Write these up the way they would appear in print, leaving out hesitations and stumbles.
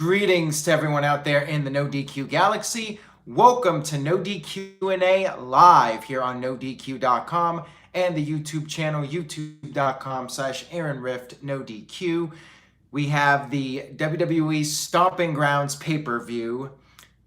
Greetings to everyone out there in the NoDQ galaxy. Welcome to NoDQ&A live here on NoDQ.com and the YouTube channel youtube.com/AaronRift We have the WWE Stomping Grounds pay-per-view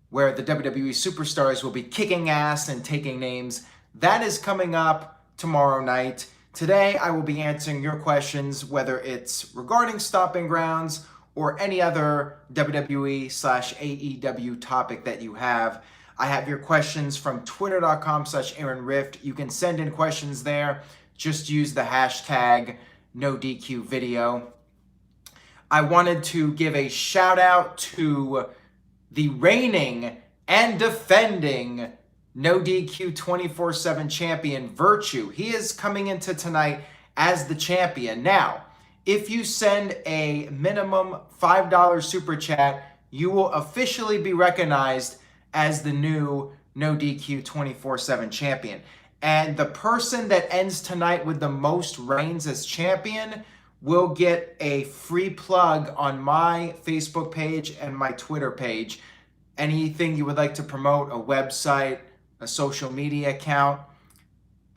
where the WWE superstars will be kicking ass and taking names. That is coming up tomorrow night. Today I will be answering your questions, whether it's regarding Stomping Grounds or any other WWE/AEW topic that you have. I have your questions from twitter.com/AaronRift. You can send in questions there. Just use the hashtag NoDQVideo. I wanted to give a shout out to the reigning and defending NoDQ 24/7 champion, Virtue. He is coming into tonight as the champion. Now, if you send a minimum $5 super chat, you will officially be recognized as the new NoDQ 24/7 champion. And the person that ends tonight with the most reigns as champion will get a free plug on my Facebook page and my Twitter page. Anything you would like to promote, a website, a social media account,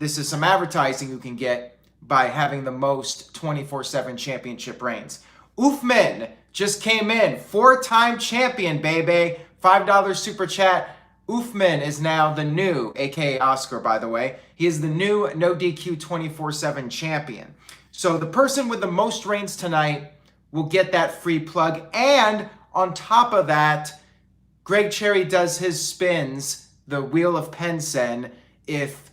this is some advertising you can get by having the most 24/7 championship reigns. Oofman just came in, 4-time champion, baby. $5 super chat. Oofman is now the new, aka Oscar, by the way. He is the new NoDQ 24/7 champion. So the person with the most reigns tonight will get that free plug. And on top of that, Greg Cherry does his spins, the Wheel of Pensen. If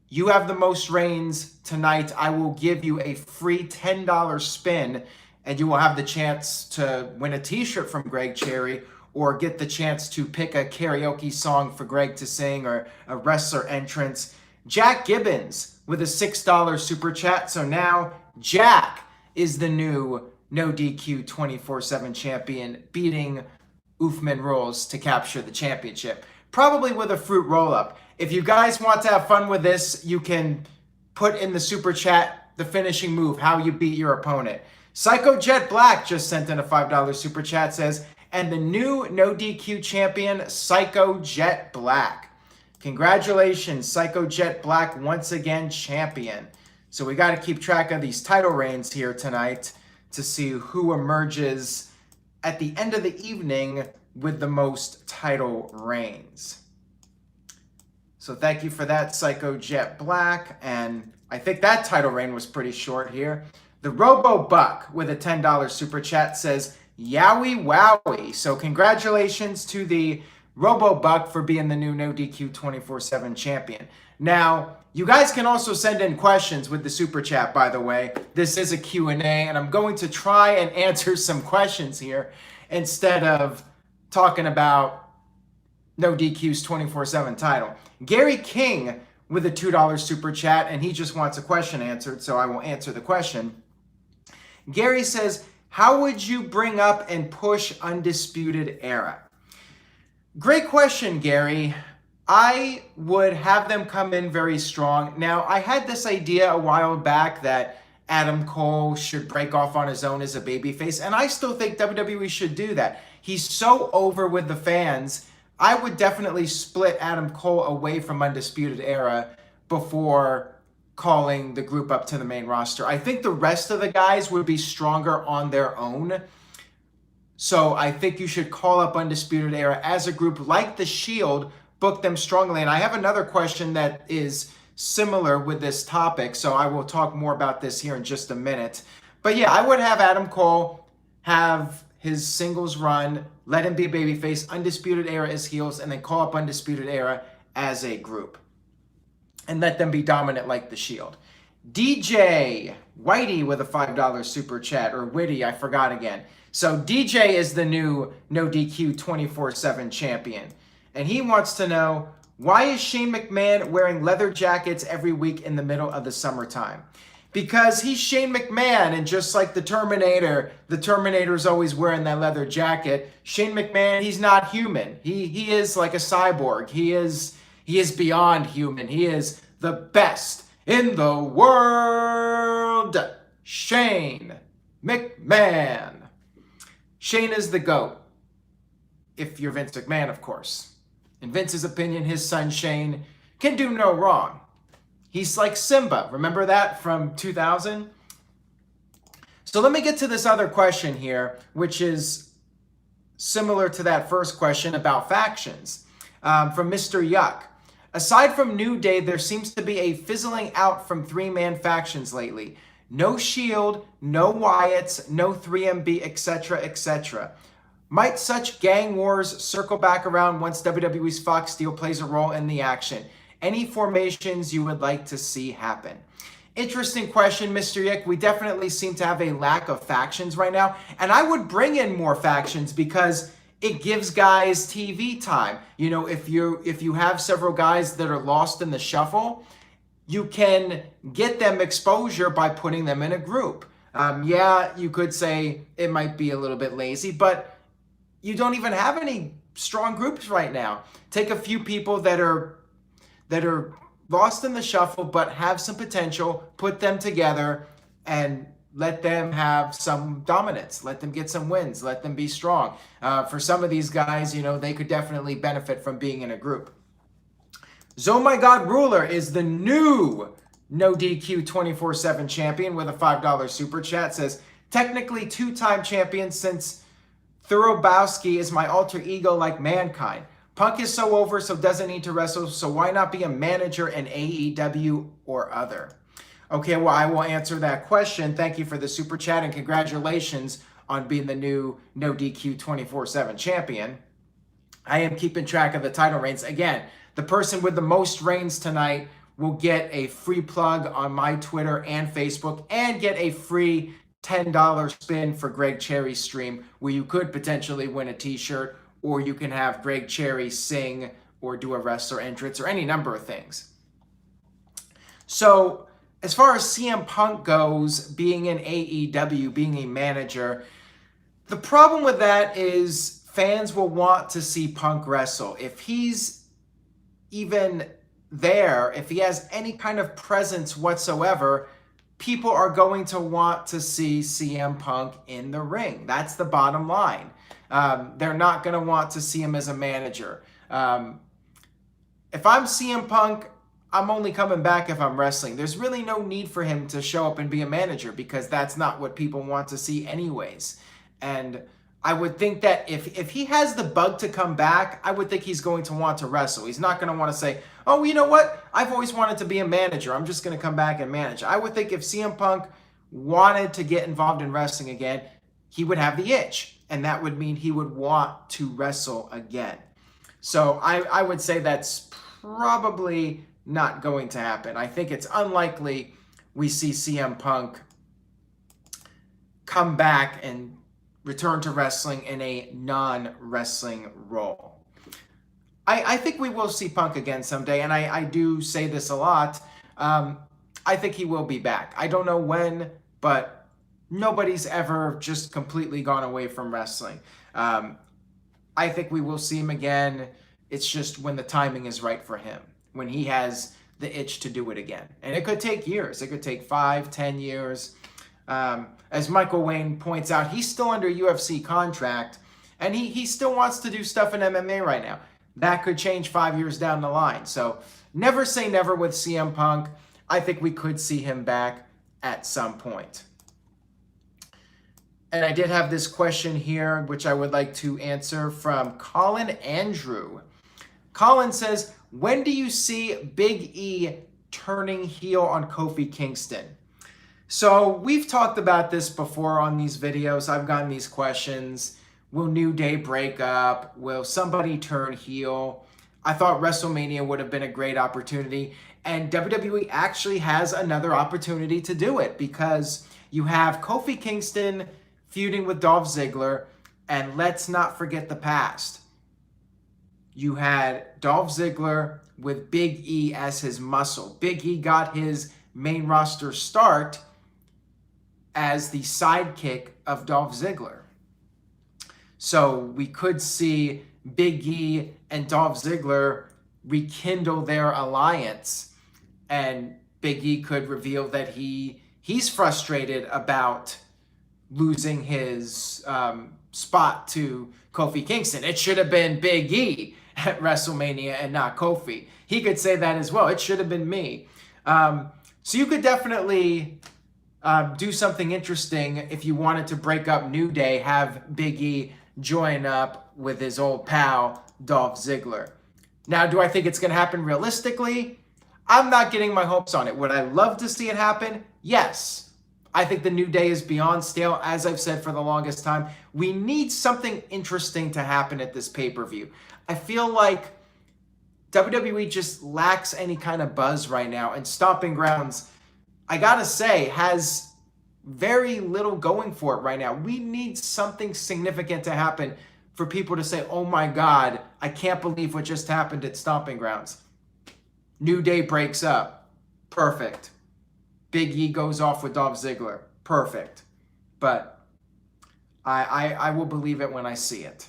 you have the most reigns tonight, I will give you a free $10 spin, and you will have the chance to win a t-shirt from Greg Cherry or get the chance to pick a karaoke song for Greg to sing or a wrestler entrance. Jack Gibbons with a $6 super chat. So now Jack is the new NoDQ 24/7 champion, beating Oofman Rules to capture the championship. Probably with a fruit roll-up. If you guys want to have fun with this, you can put in the super chat the finishing move, how you beat your opponent. Psycho Jet Black just sent in a $5 super chat, says, and the new NoDQ champion, Psycho Jet Black. Congratulations, Psycho Jet Black, once again champion. So we got to keep track of these title reigns here tonight to see who emerges at the end of the evening with the most title reigns. So thank you for that, Psycho Jet Black. And I think that title reign was pretty short here. The Robo Buck with a $10 super chat says, Yowie Wowie. So congratulations to the Robo Buck for being the new NoDQ 24/7 champion. Now, you guys can also send in questions with the super chat, by the way. This is a Q&A, and I'm going to try and answer some questions here instead of talking about NoDQ's 24/7 title. Gary King with a $2 super chat, and he just wants a question answered, so I will answer the question. Gary says, how would you bring up and push Undisputed Era? Great question, Gary. I would have them come in very strong. Now, I had this idea a while back that Adam Cole should break off on his own as a babyface, and I still think WWE should do that. He's so over with the fans. I would definitely split Adam Cole away from Undisputed Era before calling the group up to the main roster. I think the rest of the guys would be stronger on their own. So I think you should call up Undisputed Era as a group like The Shield, book them strongly. And I have another question that is similar with this topic, so I will talk more about this here in just a minute. But yeah, I would have Adam Cole have his singles run, let him be a babyface, Undisputed Era as heels, and then call up Undisputed Era as a group. And let them be dominant like The Shield. DJ Whitey with a $5 super chat, or Witty, I forgot again. So DJ is the new NoDQ 24/7 champion. And he wants to know, why is Shane McMahon wearing leather jackets every week in the middle of the summertime? Because he's Shane McMahon, and just like the Terminator's always wearing that leather jacket. Shane McMahon, he's not human. He is like a cyborg. He is beyond human. He is the best in the world. Shane McMahon. Shane is the GOAT. if you're Vince McMahon, of course. In Vince's opinion, his son Shane can do no wrong. He's like Simba. Remember that from 2000? So let me get to this other question here, which is similar to that first question about factions. From Mr. Yuck. Aside from New Day, there seems to be a fizzling out from three-man factions lately. No Shield, no Wyatts, no 3MB, etc., etc. Might such gang wars circle back around once WWE's Fox Steel plays a role in the action? Any formations you would like to see happen? Interesting question, Mr. Yick. We definitely seem to have a lack of factions right now, and I would bring in more factions because it gives guys TV time. You know, if you have several guys that are lost in the shuffle, you can get them exposure by putting them in a group. Yeah, you could say it might be a little bit lazy, but you don't even have any strong groups right now. Take a few people that are lost in the shuffle but have some potential, put them together, and let them have some dominance. Let them get some wins. Let them be strong. For some of these guys, you know, they could definitely benefit from being in a group. Oh My God Ruler is the new No DQ 24/7 champion with a $5 super chat. Says, technically two-time champion since Thurobowski is my alter ego like Mankind. Punk is so over, so doesn't need to wrestle, so why not be a manager in AEW or other? Okay, well, I will answer that question. Thank you for the super chat, and congratulations on being the new No DQ 24/7 champion. I am keeping track of the title reigns. Again, the person with the most reigns tonight will get a free plug on my Twitter and Facebook and get a free $10 spin for Greg Cherry's stream, where you could potentially win a t-shirt, or you can have Greg Cherry sing or do a wrestler entrance or any number of things. So as far as CM Punk goes, being in AEW, being a manager, the problem with that is fans will want to see Punk wrestle. If he's even there, if he has any kind of presence whatsoever, people are going to want to see CM Punk in the ring. That's the bottom line. They're not going to want to see him as a manager. If I'm CM Punk, I'm only coming back if I'm wrestling. There's really no need for him to show up and be a manager because that's not what people want to see anyways. And I would think that if he has the bug to come back, I would think he's going to want to wrestle. He's not going to want to say, oh, you know what? I've always wanted to be a manager. I'm just going to come back and manage. I would think if CM Punk wanted to get involved in wrestling again, he would have the itch. And that would mean he would want to wrestle again. So I would say that's probably not going to happen. I think it's unlikely we see CM Punk come back and return to wrestling in a non-wrestling role. I think we will see Punk again someday, and I do say this a lot. I think he will be back. I don't know when, but nobody's ever just completely gone away from wrestling. I think we will see him again. It's just when the timing is right for him, when he has the itch to do it again. And it could take years. It could take 5, 10 years. As Michael Wayne points out, he's still under UFC contract, and he still wants to do stuff in MMA right now. That could change 5 years down the line. So never say never with CM Punk. I think we could see him back at some point. And I did have this question here, which I would like to answer from Colin Andrew. Colin says, when do you see Big E turning heel on Kofi Kingston? So we've talked about this before on these videos. I've gotten these questions. Will New Day break up? Will somebody turn heel? I thought WrestleMania would have been a great opportunity. And WWE actually has another opportunity to do it because you have Kofi Kingston feuding with Dolph Ziggler. And let's not forget the past. You had Dolph Ziggler with Big E as his muscle. Big E got his main roster start as the sidekick of Dolph Ziggler. So we could see Big E and Dolph Ziggler rekindle their alliance, and Big E could reveal that he's frustrated about losing his spot to Kofi Kingston. It should have been Big E at WrestleMania and not Kofi. He could say that as well. It should have been me. So you could definitely do something interesting if you wanted to break up New Day, have Big E join up with his old pal, Dolph Ziggler. Now, do I think it's going to happen realistically? I'm not getting my hopes on it. Would I love to see it happen? Yes. I think the New Day is beyond stale, as I've said for the longest time. We need something interesting to happen at this pay-per-view. I feel like WWE just lacks any kind of buzz right now, and Stomping Grounds, I gotta say, has very little going for it right now. We need something significant to happen for people to say, oh my God, I can't believe what just happened at Stomping Grounds. New Day breaks up. Perfect. Big E goes off with Dolph Ziggler. Perfect. But I will believe it when I see it.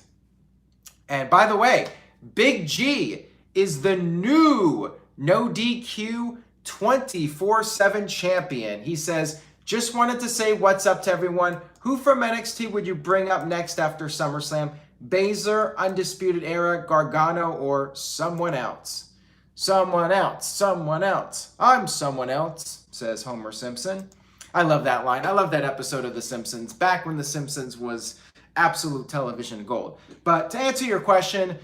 And by the way, Big G is the new No DQ 24/7 champion. He says, just wanted to say what's up to everyone. Who from NXT would you bring up next after SummerSlam? Baszler, Undisputed Era, Gargano, or someone else? Someone else, someone else. I'm someone else, says Homer Simpson. I love that line. I love that episode of The Simpsons, back when The Simpsons was absolute television gold. But to answer your question,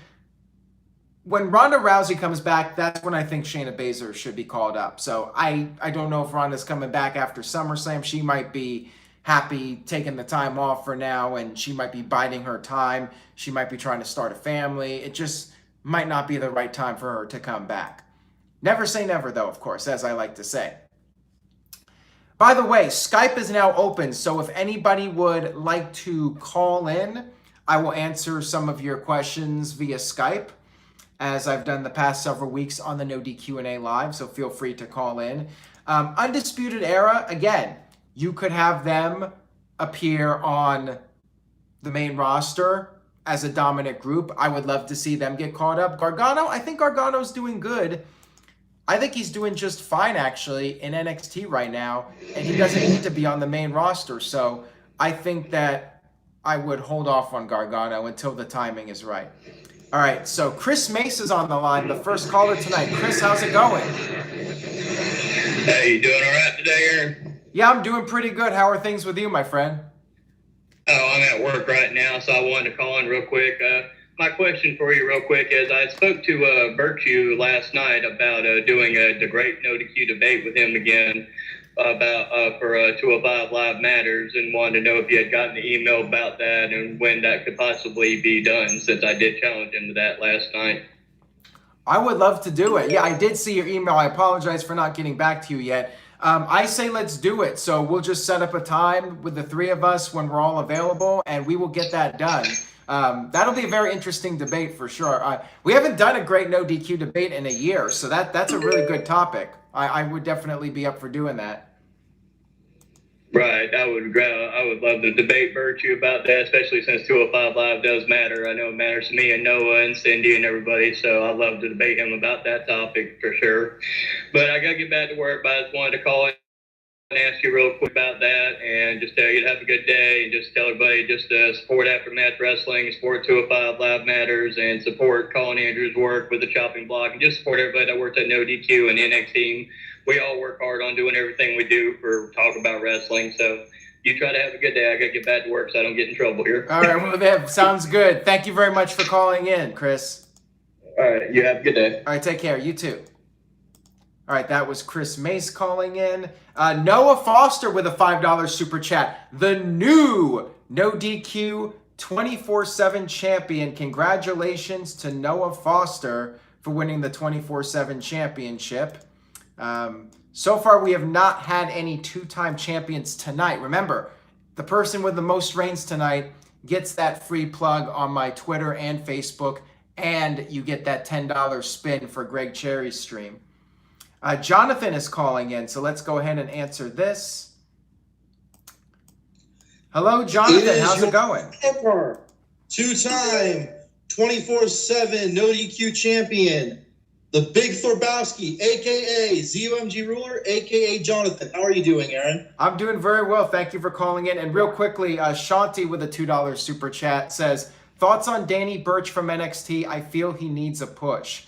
when Ronda Rousey comes back, that's when I think Shayna Baszler should be called up. So I don't know if Ronda's coming back after SummerSlam. She might be happy taking the time off for now, and she might be biding her time. She might be trying to start a family. It just might not be the right time for her to come back. Never say never, though, of course, as I like to say. By the way, Skype is now open, so if anybody would like to call in, I will answer some of your questions via Skype, as I've done the past several weeks on the NoDQ&A Live, so feel free to call in. Undisputed Era, again, you could have them appear on the main roster as a dominant group. I would love to see them get caught up. Gargano, I think Gargano's doing good. I think he's doing just fine, actually, in NXT right now, and he doesn't need to be on the main roster. So I think that I would hold off on Gargano until the timing is right. All right, so Chris Mace is on the line, the first caller tonight. Chris, how's it going? Hey, you doing all right today, Aaron? Yeah, I'm doing pretty good. How are things with you, my friend? Oh, I'm at work right now, so I wanted to call in real quick. My question for you real quick is I spoke to Virtue last night about doing the Great No DQ debate with him again about for 205 Live Matters, and wanted to know if you had gotten the email about that and when that could possibly be done, since I did challenge him to that last night. I would love to do it. Yeah, I did see your email. I apologize for not getting back to you yet. I say let's do it. So we'll just set up a time with the three of us when we're all available, and we will get that done. That'll be a very interesting debate for sure. We haven't done a Great No DQ debate in a year, so that's a really good topic. I would definitely be up for doing that. Right, I would love to debate Virtue about that, especially since 205 Live does matter. I know it matters to me and Noah and Cindy and everybody, so I'd love to debate him about that topic for sure. But I got to get back to work, but I just wanted to call in and ask you real quick about that, and just tell you to have a good day, and just tell everybody just support Aftermath Wrestling, support 205 Live Matters, and support Colin Andrews' work with the chopping block, and just support everybody that works at No DQ and the NXT team. We all work hard on doing everything we do for talk about wrestling, so you try to have a good day. I got to get back to work so I don't get in trouble here. All right, well, that sounds good. Thank you very much for calling in, Chris. All right, you have a good day. All right, take care. You too. All right, that was Chris Mace calling in. Noah Foster with a $5 super chat. The new No DQ 24/7 champion. Congratulations to Noah Foster for winning the 24/7 championship. So far, we have not had any two-time champions tonight. Remember, the person with the most reigns tonight gets that free plug on my Twitter and Facebook, and you get that $10 spin for Greg Cherry's stream. Jonathan is calling in, so let's go ahead and answer this. Hello, Jonathan. How's it going? Two-time 24/7 No DQ champion, the Big Thorbowski, a.k.a. ZOMG Ruler, a.k.a. Jonathan. How are you doing, Aaron? I'm doing very well. Thank you for calling in. And real quickly, Shanti with a $2 super chat says, thoughts on Danny Burch from NXT? I feel he needs a push.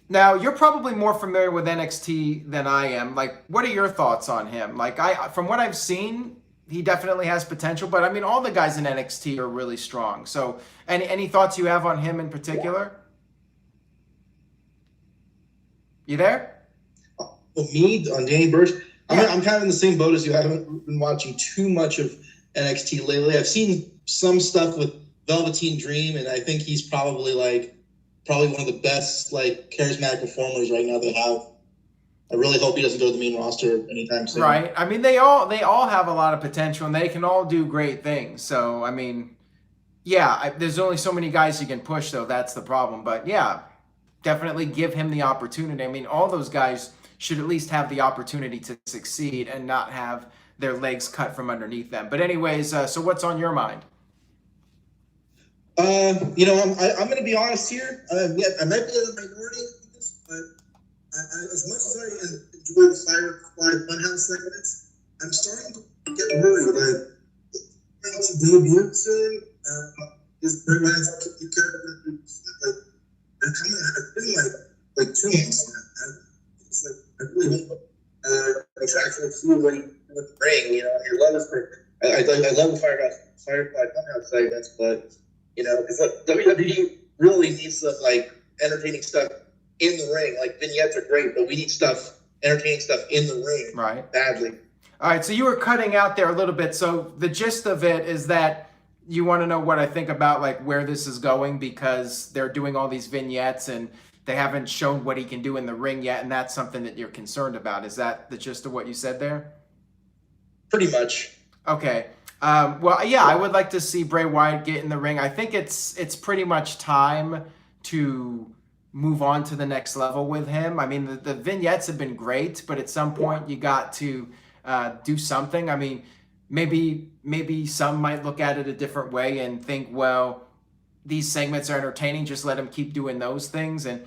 Now, you're probably more familiar with NXT than I am. Like, what are your thoughts on him? Like, from what I've seen, he definitely has potential. But, I mean, all the guys in NXT are really strong. So, any thoughts you have on him in particular? You there? Me, on Danny Burch, I'm kind of in the same boat as you. I haven't been watching too much of NXT lately. I've seen some stuff with Velveteen Dream, and I think he's probably one of the best charismatic performers right now they have. I really hope he doesn't go to the main roster anytime soon. Right. I mean, they all have a lot of potential, and they can all do great things. So, I mean, yeah, there's only so many guys you can push, though. That's the problem. But, yeah, definitely give him the opportunity. I mean, all those guys should at least have the opportunity to succeed and not have their legs cut from underneath them. But anyways, so what's on your mind? I'm going to be honest here. I might be in the minority of this, but as much as I enjoy the Firefly Funhouse segments, I'm starting to get worried that it's debut soon. His programs to be careful. It's been 2 months now. It's I really hope contractual fluid with the ring. Your love is for. I love the Firefly Funhouse segments, but because WWE really needs some entertaining stuff in the ring. Vignettes are great, but we need entertaining stuff in the ring, right? Badly. All right, so you were cutting out there a little bit. So the gist of it is that you want to know what I think about where this is going, because they're doing all these vignettes and they haven't shown what he can do in the ring yet, and that's something that you're concerned about. Is that the gist of what you said there? Pretty much. Okay. Well, yeah, I would like to see Bray Wyatt get in the ring. I think it's pretty much time to move on to the next level with him. I mean, the vignettes have been great, but at some point you got to do something. I mean, maybe some might look at it a different way and think, well, these segments are entertaining, just let him keep doing those things. And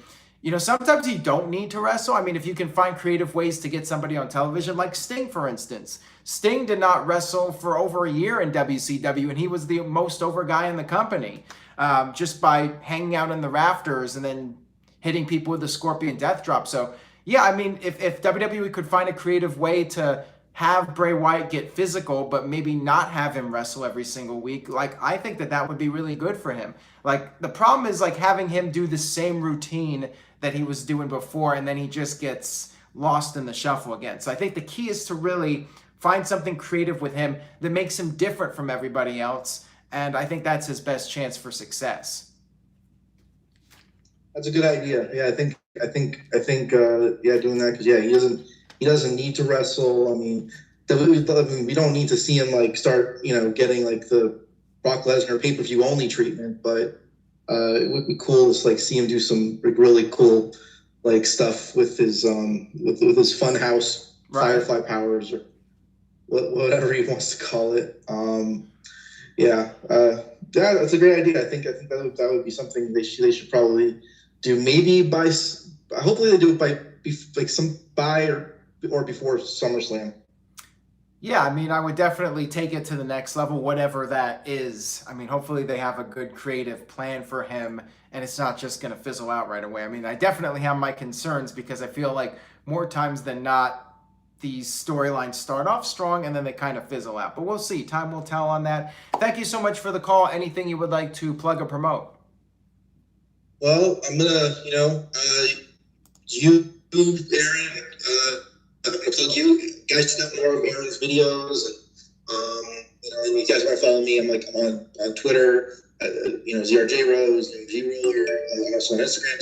sometimes you don't need to wrestle. I mean, if you can find creative ways to get somebody on television, like Sting, for instance. Sting did not wrestle for over a year in WCW, and he was the most over guy in the company, just by hanging out in the rafters and then hitting people with the Scorpion Death Drop. So, yeah, I mean, if WWE could find a creative way to have Bray Wyatt get physical, but maybe not have him wrestle every single week, I think that would be really good for him. The problem is having him do the same routine that he was doing before, and then he just gets lost in the shuffle again. So I think the key is to really find something creative with him that makes him different from everybody else, and I think that's his best chance for success. That's a good idea. Yeah, I think doing that, because he doesn't need to wrestle. I mean, we don't need to see him start getting the Brock Lesnar pay-per-view only treatment, but it would be cool to see him do some really cool stuff with his Funhouse Firefly powers, or whatever he wants to call it. That's a great idea. I think that would be something they should probably do. Maybe hopefully they do it by or before SummerSlam. Yeah, I mean, I would definitely take it to the next level, whatever that is. I mean, hopefully they have a good creative plan for him, and it's not just going to fizzle out right away. I mean, I definitely have my concerns, because I feel like more times than not, these storylines start off strong and then they kind of fizzle out. But we'll see. Time will tell on that. Thank you so much for the call. Anything you would like to plug or promote? Well, I'm going to, YouTube, Aaron, I'm going to plug you guys to know more of Aaron's videos. And you guys want to follow me, I'm on Twitter, ZRJ Rose and G Ruler, also on Instagram.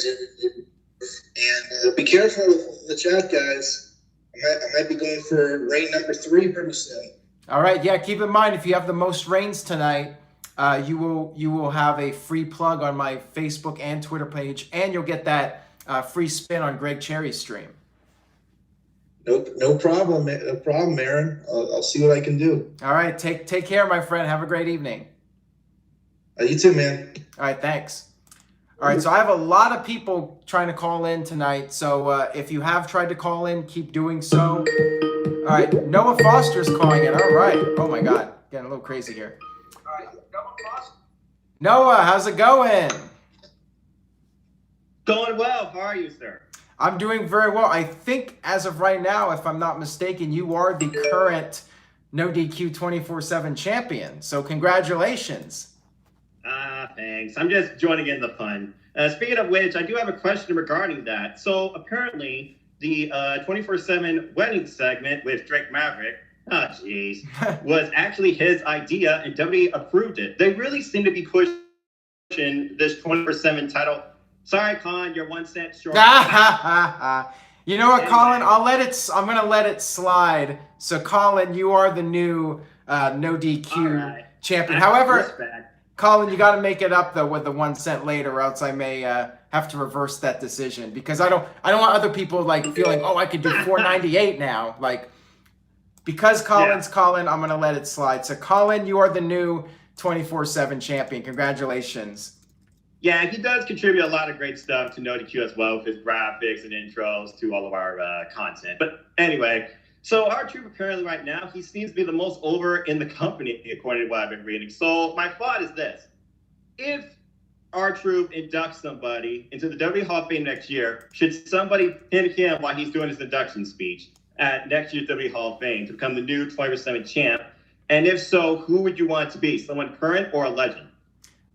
And be careful with the chat, guys. I might be going for reign number 3 pretty soon. All right, yeah. Keep in mind, if you have the most reigns tonight, you will have a free plug on my Facebook and Twitter page, and you'll get that free spin on Greg Cherry's stream. No problem, Aaron. I'll see what I can do. All right, take care, my friend. Have a great evening. You too, man. All right, thanks. All right, so I have a lot of people trying to call in tonight. So if you have tried to call in, keep doing so. All right, Noah Foster's calling in. All right. Oh my God, getting a little crazy here. All right, Noah Foster. Noah, how's it going? Going well. How are you, sir? I'm doing very well. I think as of right now, if I'm not mistaken, you are the current No DQ 24/7 champion. So congratulations. Thanks. I'm just joining in the fun. Speaking of which, I do have a question regarding that. So apparently, the 24/7 wedding segment with Drake Maverick, oh jeez, was actually his idea, and WWE approved it. They really seem to be pushing this 24/7 title. Sorry, Colin, you're 1 cent short. You know what, Colin? I'm gonna let it slide. So, Colin, you are the new No DQ champion. However, Colin, you got to make it up though with the 1 cent later, or else I may have to reverse that decision, because I don't want other people like feeling, oh, I could do $4.98 now. Like, because Colin's Colin, I'm gonna let it slide. So, Colin, you are the new 24/7 champion. Congratulations. Yeah, he does contribute a lot of great stuff to NoDQ as well, with his graphics and intros to all of our content. But anyway, so R-Truth apparently right now, he seems to be the most over in the company, according to what I've been reading. So my thought is this. If R-Truth inducts somebody into the WWE Hall of Fame next year, should somebody hit him while he's doing his induction speech at next year's WWE Hall of Fame to become the new 24/7 champ? And if so, who would you want it to be? Someone current or a legend?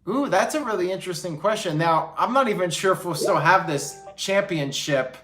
Ooh, that's a really interesting question. Now, I'm not even sure if we'll still have this championship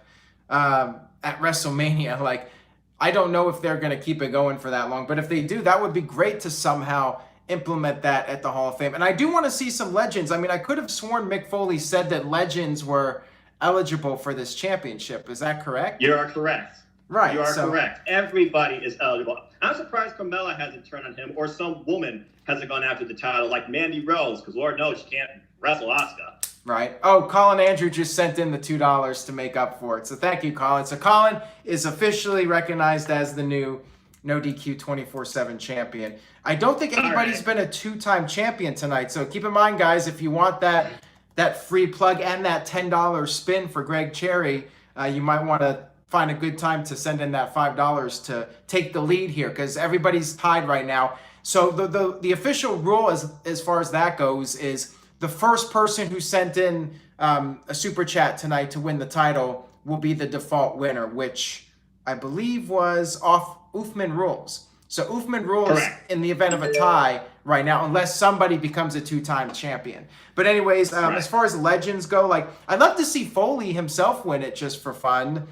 at WrestleMania. Like, I don't know if they're going to keep it going for that long, but if they do, that would be great to somehow implement that at the Hall of Fame. And I do want to see some legends. I mean, I could have sworn Mick Foley said that legends were eligible for this championship. Is that correct? You are correct. Right. You are correct. Everybody is eligible. I'm surprised Carmella hasn't turned on him, or some woman hasn't gone after the title, like Mandy Rose, because Lord knows she can't wrestle Asuka. Right. Oh, Colin Andrew just sent in the $2 to make up for it. So thank you, Colin. So Colin is officially recognized as the new No DQ 24/7 champion. I don't think anybody's been a two-time champion tonight. So keep in mind, guys, if you want that free plug and that $10 spin for Greg Cherry, you might want to find a good time to send in that $5 to take the lead here, because everybody's tied right now. So the official rule as far as that goes is the first person who sent in a super chat tonight to win the title will be the default winner, which I believe was off Uthman rules. So Uthman rules in the event of a tie right now, unless somebody becomes a two-time champion. But anyways, as far as legends go, like, I'd love to see Foley himself win it just for fun.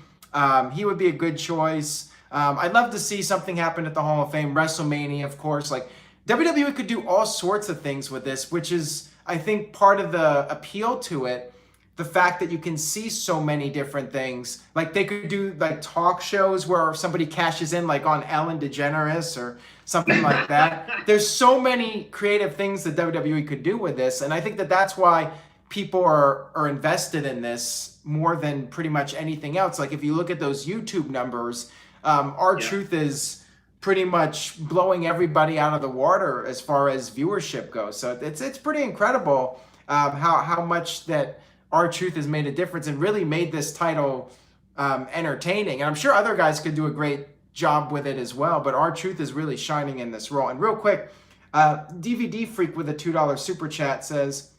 He would be a good choice. I'd love to see something happen at the Hall of Fame, WrestleMania, of course. Like, WWE could do all sorts of things with this, which is, I think, part of the appeal to it. The fact that you can see so many different things. Like, they could do like talk shows where somebody cashes in, like on Ellen DeGeneres or something like that. There's so many creative things that WWE could do with this, and I think that that's why people are invested in this more than pretty much anything else. Like, if you look at those YouTube numbers, R-Truth is pretty much blowing everybody out of the water as far as viewership goes. So it's pretty incredible how much that R-Truth has made a difference and really made this title entertaining. And I'm sure other guys could do a great job with it as well, but R-Truth is really shining in this role. And real quick, DVD Freak with a $2 super chat says,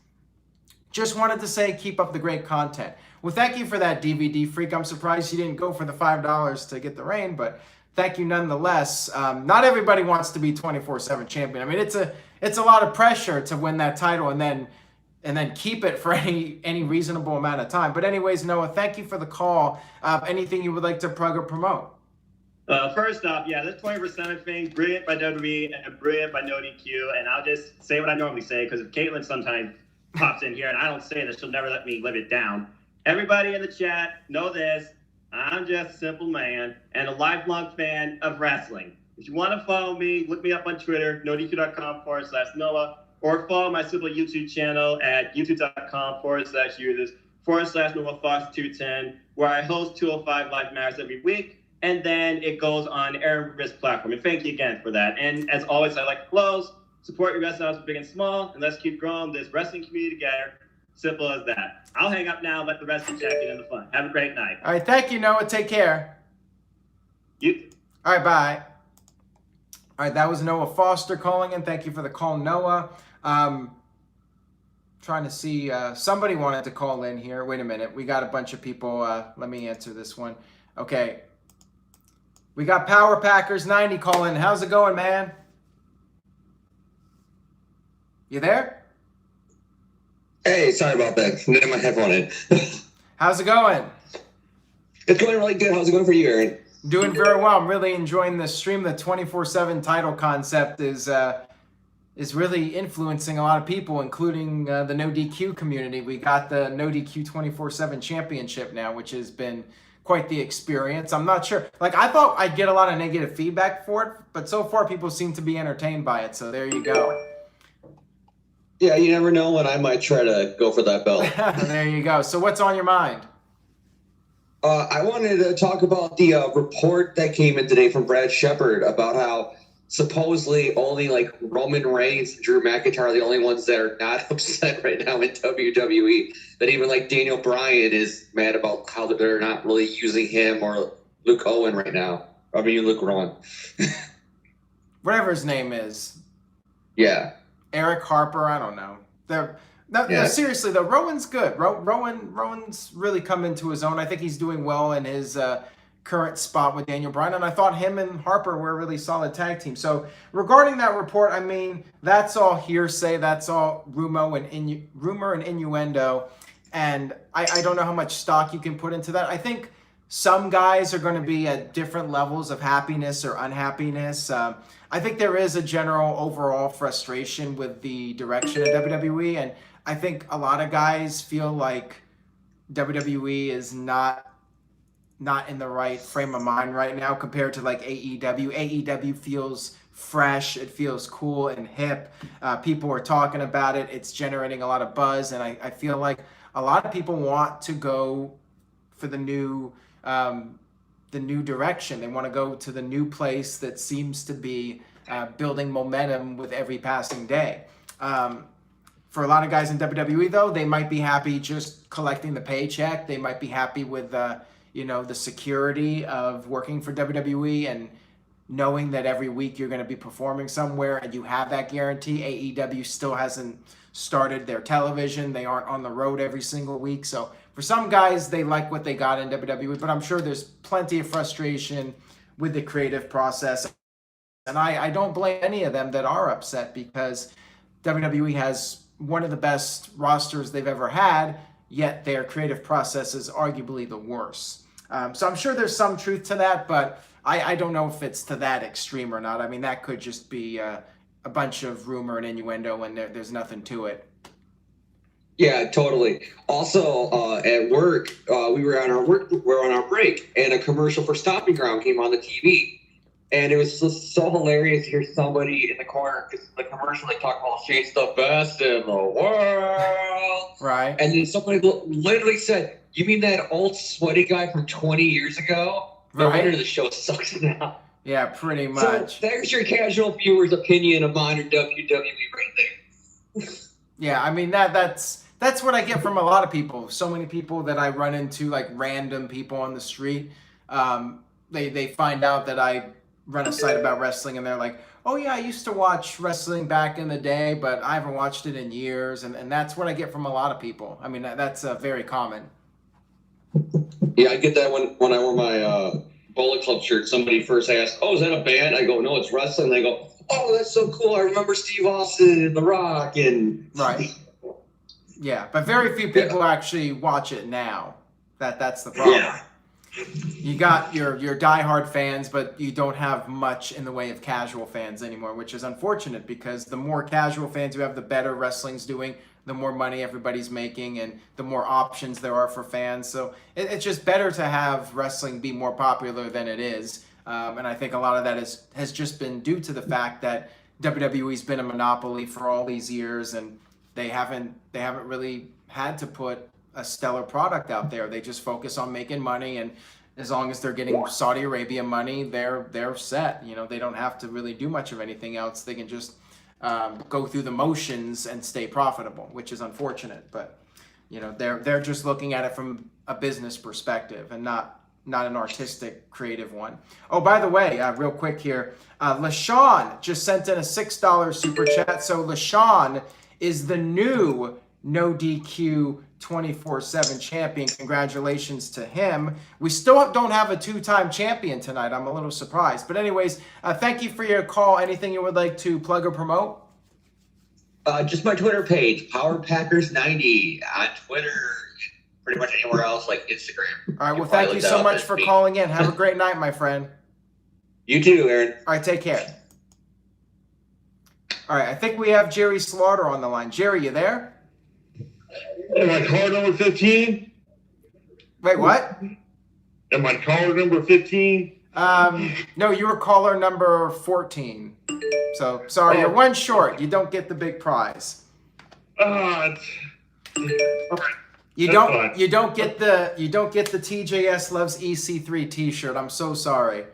just wanted to say, keep up the great content. Well, thank you for that, DVD Freak. I'm surprised you didn't go for the $5 to get the reign, but thank you nonetheless. Not everybody wants to be 24/7 champion. I mean, it's a lot of pressure to win that title and then keep it for any reasonable amount of time. But anyways, Noah, thank you for the call. Anything you would like to plug or promote? First off, this 24/7 thing, brilliant by WWE and brilliant by NoDQ. And I'll just say what I normally say, because if Caitlin sometimes pops in here and I don't say this, she'll never let me live it down. Everybody in the chat know this. I'm just a simple man and a lifelong fan of wrestling. If you want to follow me, look me up on Twitter, nodq.com/Noah, or follow my simple YouTube channel at youtube.com/users/Noah Fox 210, where I host 205 Live Matters every week, and then it goes on Aaron Risk platform. And thank you again for that. And as always, I like to close. Support your wrestling house, big and small, and let's keep growing this wrestling community together. Simple as that. I'll hang up now. Let the rest of the check in the fun. Have a great night. All right, thank you, Noah. Take care. You. All right, bye. All right, that was Noah Foster calling in. Thank you for the call, Noah. Trying to see, somebody wanted to call in here. Wait a minute. We got a bunch of people. Let me answer this one. Okay. We got Power Packers 90 calling. How's it going, man? You there? Hey, sorry about that. Didn't have my headphone in. How's it going? It's going really good. How's it going for you, Aaron? Doing very well. I'm really enjoying this stream. The 24/7 title concept is really influencing a lot of people, including the NoDQ community. We got the NoDQ 24/7 championship now, which has been quite the experience. I'm not sure. Like, I thought I'd get a lot of negative feedback for it, but so far people seem to be entertained by it. So there you go. Yeah, you never know when I might try to go for that belt. There you go. So what's on your mind? I wanted to talk about the report that came in today from Brad Shepard about how supposedly only like Roman Reigns and Drew McIntyre are the only ones that are not upset right now in WWE. That even like Daniel Bryan is mad about how they're not really using him or Luke Owen right now. I mean, Luke Rowan. Whatever his name is. Yeah. Eric Harper, I don't know. No, seriously though, Rowan's good. Rowan's really come into his own. I think he's doing well in his current spot with Daniel Bryan, and I thought him and Harper were a really solid tag team. So regarding that report, I mean, that's all hearsay. That's all rumor and innuendo, and I don't know how much stock you can put into that. I think some guys are going to be at different levels of happiness or unhappiness. I think there is a general overall frustration with the direction of WWE, and I think a lot of guys feel like WWE is not in the right frame of mind right now compared to like AEW. AEW feels fresh, it feels cool and hip. People are talking about it. It's generating a lot of buzz, and I feel like a lot of people want to go for the new direction. They want to go to the new place that seems to be building momentum with every passing day. For a lot of guys in WWE, though, they might be happy just collecting the paycheck. They might be happy with the security of working for WWE and knowing that every week you're going to be performing somewhere and you have that guarantee. AEW still hasn't started their television. They aren't on the road every single week. So for some guys, they like what they got in WWE, but I'm sure there's plenty of frustration with the creative process. And I don't blame any of them that are upset, because WWE has one of the best rosters they've ever had, yet their creative process is arguably the worst. So I'm sure there's some truth to that, but I don't know if it's to that extreme or not. I mean, that could just be a bunch of rumor and innuendo and there's nothing to it. Yeah, totally. Also, at work, we were on our break, and a commercial for Stomping Ground came on the TV. And it was so hilarious to hear somebody in the corner, because the commercial, they talk about Shane's the best in the world. Right. And then somebody literally said, "You mean that old sweaty guy from 20 years ago?" No Right. wonder the show sucks now. Yeah, pretty much. So there's your casual viewer's opinion of modern WWE right there. Yeah, I mean, that's what I get from a lot of people. So many people that I run into, like random people on the street, they find out that I run a site about wrestling, and they're like, "Oh yeah, I used to watch wrestling back in the day, but I haven't watched it in years." And that's what I get from a lot of people. I mean, that's very common. Yeah, I get that when I wear my Bullet Club shirt. Somebody first asked, "Oh, is that a band?" I go, "No, it's wrestling." They go, "Oh, that's so cool. I remember Steve Austin and The Rock." And Right. Yeah, but very few people actually watch it now. That's the problem. Yeah. You got your diehard fans, but you don't have much in the way of casual fans anymore, which is unfortunate, because the more casual fans you have, the better wrestling's doing, the more money everybody's making, and the more options there are for fans. So it's just better to have wrestling be more popular than it is. And I think a lot of that has just been due to the fact that WWE's been a monopoly for all these years, and they haven't really had to put a stellar product out there. They just focus on making money, and as long as they're getting Saudi Arabia money, they're set. They don't have to really do much of anything else. They can just go through the motions and stay profitable, which is unfortunate. But you know, they're just looking at it from a business perspective and not an artistic, creative one. Oh, by the way, real quick here, LaShawn just sent in a $6 super chat. So LaShawn is the new No DQ 24/7 champion. Congratulations to him. We still don't have a two-time champion tonight. I'm a little surprised. But anyways, thank you for your call. Anything you would like to plug or promote? Just my Twitter page, PowerPackers90 on Twitter, pretty much anywhere else like Instagram. All right, well, thank you so much for calling in. Have a great night, my friend. You too, Aaron. All right, take care. All right, I think we have Jerry Slaughter on the line. Jerry, you there? Am I caller number 15? Wait, what? Am I caller number 15? No, you were caller number 14. So, sorry, you're one short. You don't get the big prize. Okay. You don't get the TJS Loves EC3 t-shirt. I'm so sorry.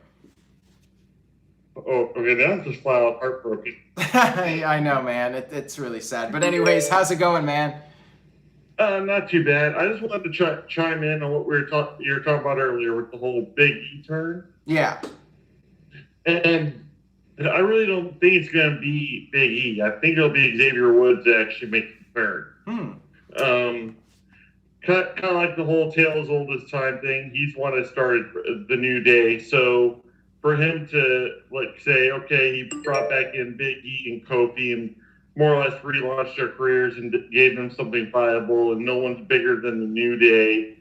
Oh, okay, that's just flat out heartbroken. I know, man. It's really sad. But anyways, how's it going, man? Not too bad. I just wanted to chime in on what you were talking about earlier with the whole Big E turn. Yeah. And I really don't think it's going to be Big E. I think it'll be Xavier Woods to actually make the turn. Kind of like the whole tale as old as time thing. He's one that started the New Day. So for him to say, okay, he brought back in Big E and Kofi and more or less relaunched their careers and gave them something viable, and no one's bigger than the New Day,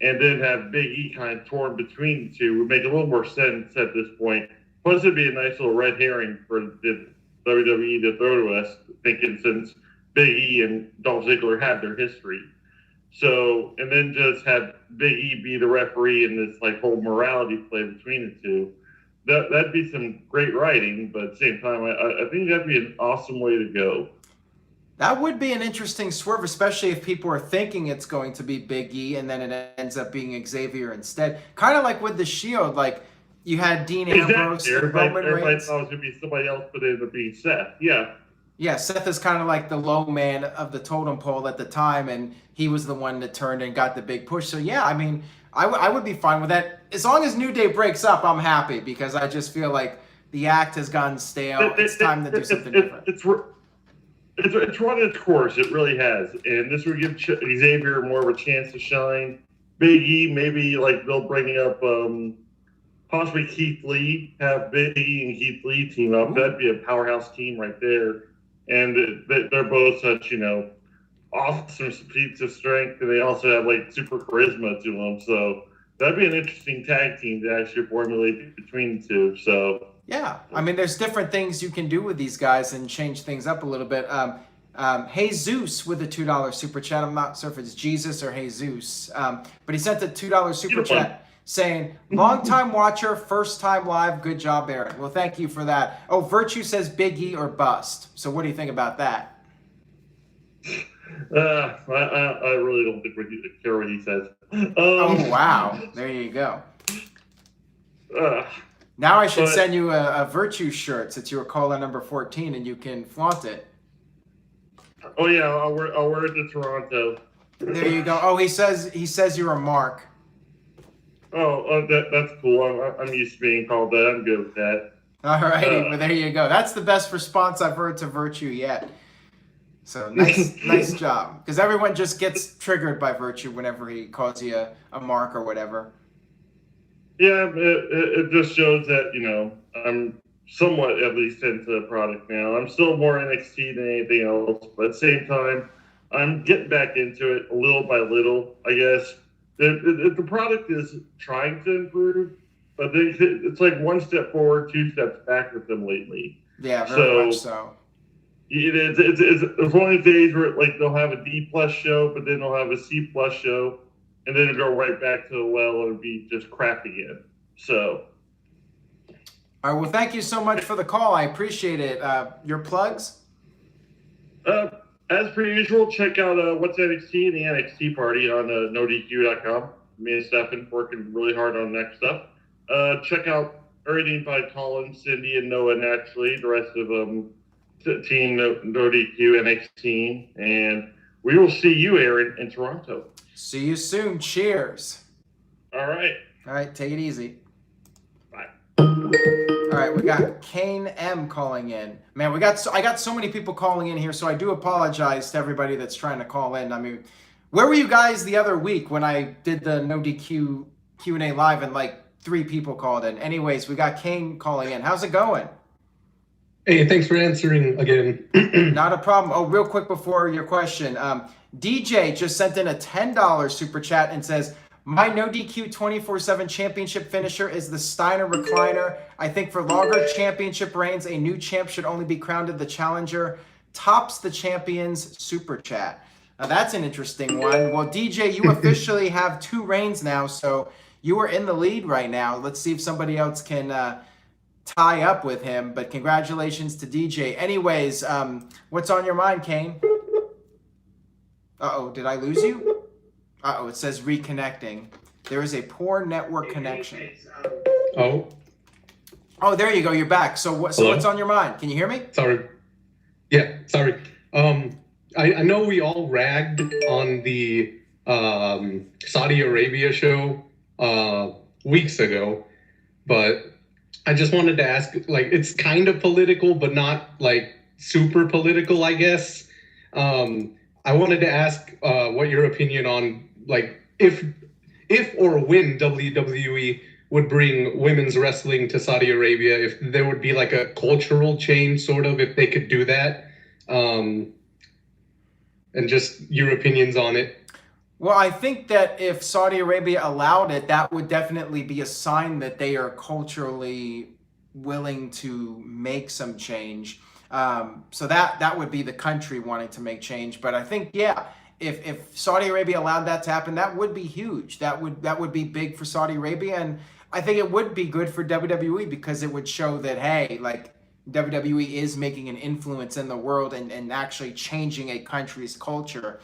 and then have Big E kind of torn between the two would make a little more sense at this point. Plus, it'd be a nice little red herring for the WWE to throw to us, thinking since Big E and Dolph Ziggler have their history. So, and then just have Big E be the referee in this whole morality play between the two. That'd be some great writing, but at the same time, I think that'd be an awesome way to go. That would be an interesting swerve, especially if people are thinking it's going to be Big E and then it ends up being Xavier instead. Kind of like with the Shield, you had Dean Ambrose, Roman Everybody Reigns. thought it was going to be somebody else, but it ended up being Seth. Yeah. Yeah, Seth is kind of like the low man of the totem pole at the time, and he was the one that turned and got the big push. So, yeah, I mean, I would be fine with that. As long as New Day breaks up, I'm happy, because I just feel like the act has gotten stale. It's time to do something different. It's run its course. It really has. And this would give Xavier more of a chance to shine. Big E, maybe they'll bring up possibly Keith Lee, have Big E and Keith Lee team up. That'd be a powerhouse team right there. And they're both such, awesome feats of strength, and they also have super charisma to them. So that'd be an interesting tag team to actually formulate between the two. So yeah, I mean, there's different things you can do with these guys and change things up a little bit. Jesus with a $2 super chat. I'm not sure if it's Jesus or Jesus, but he sent a $2 super chat saying, long-time watcher, first-time live, good job, Aaron. Well, thank you for that. Oh, Virtue says Big E or bust. So what do you think about that? I really don't think we care what he says. Oh, wow. There you go. Now I should send you a Virtue shirt since you were caller number 14 and you can flaunt it. Oh, yeah, I'll wear it to Toronto. There you go. Oh, he says you're a mark. Oh, that's cool. I'm used to being called that. I'm good with that. All righty. Well, there you go. That's the best response I've heard to Virtue yet. So nice job. Because everyone just gets triggered by Virtue whenever he calls you a mark or whatever. Yeah, it just shows that, I'm somewhat at least into the product now. I'm still more NXT than anything else, but at the same time, I'm getting back into it little by little, I guess. The product is trying to improve, but it's one step forward, two steps back with them lately. Yeah, very much so. It's one of the days where they'll have a D+ show, but then they'll have a C+ show, and then it'll go right back to the well and be just crap again. So. All right. Well, thank you so much for the call. I appreciate it. Your plugs? As per usual, check out What's NXT and the NXT Party on NoDQ.com. Me and Stefan working really hard on that stuff. Check out everything by Colin, Cindy, and Noah naturally. The rest of Team NoDQ NXT, and we will see you, Aaron, in Toronto. See you soon. Cheers. All right. All right, take it easy. Bye. All right, we got Kane M calling in. Man, I got so many people calling in here, so I do apologize to everybody that's trying to call in. I mean, where were you guys the other week when I did the NoDQ Q&A live and like 3 people called in? Anyways, we got Kane calling in. How's it going? Hey, thanks for answering again. Not a problem. Oh, real quick before your question. DJ just sent in a $10 super chat and says, my NoDQ 24/7 championship finisher is the Steiner recliner. I think for longer championship reigns, a new champ should only be crowned the challenger. Tops the champions super chat. Now that's an interesting one. Well, DJ, you officially have 2 reigns now, so you are in the lead right now. Let's see if somebody else can tie up with him, but congratulations to DJ. Anyways, what's on your mind, Kane? Uh-oh, did I lose you? Uh-oh, it says reconnecting. There is a poor network connection. Oh, there you go. You're back. So what's on your mind? Can you hear me? sorry. Yeah, sorry. I know we all ragged on the Saudi Arabia show weeks ago, but I just wanted to ask, like, it's kind of political, but not like super political, I guess. I wanted to ask what your opinion on, like, if or when WWE would bring women's wrestling to Saudi Arabia, if there would be like a cultural change, sort of, if they could do that, and just your opinions on it. Well, I think that if Saudi Arabia allowed it, that would definitely be a sign that they are culturally willing to make some change. So that would be the country wanting to make change. But I think, yeah, if Saudi Arabia allowed that to happen, that would be huge. That would be big for Saudi Arabia. And I think it would be good for WWE because it would show that, hey, like, WWE is making an influence in the world and actually changing a country's culture.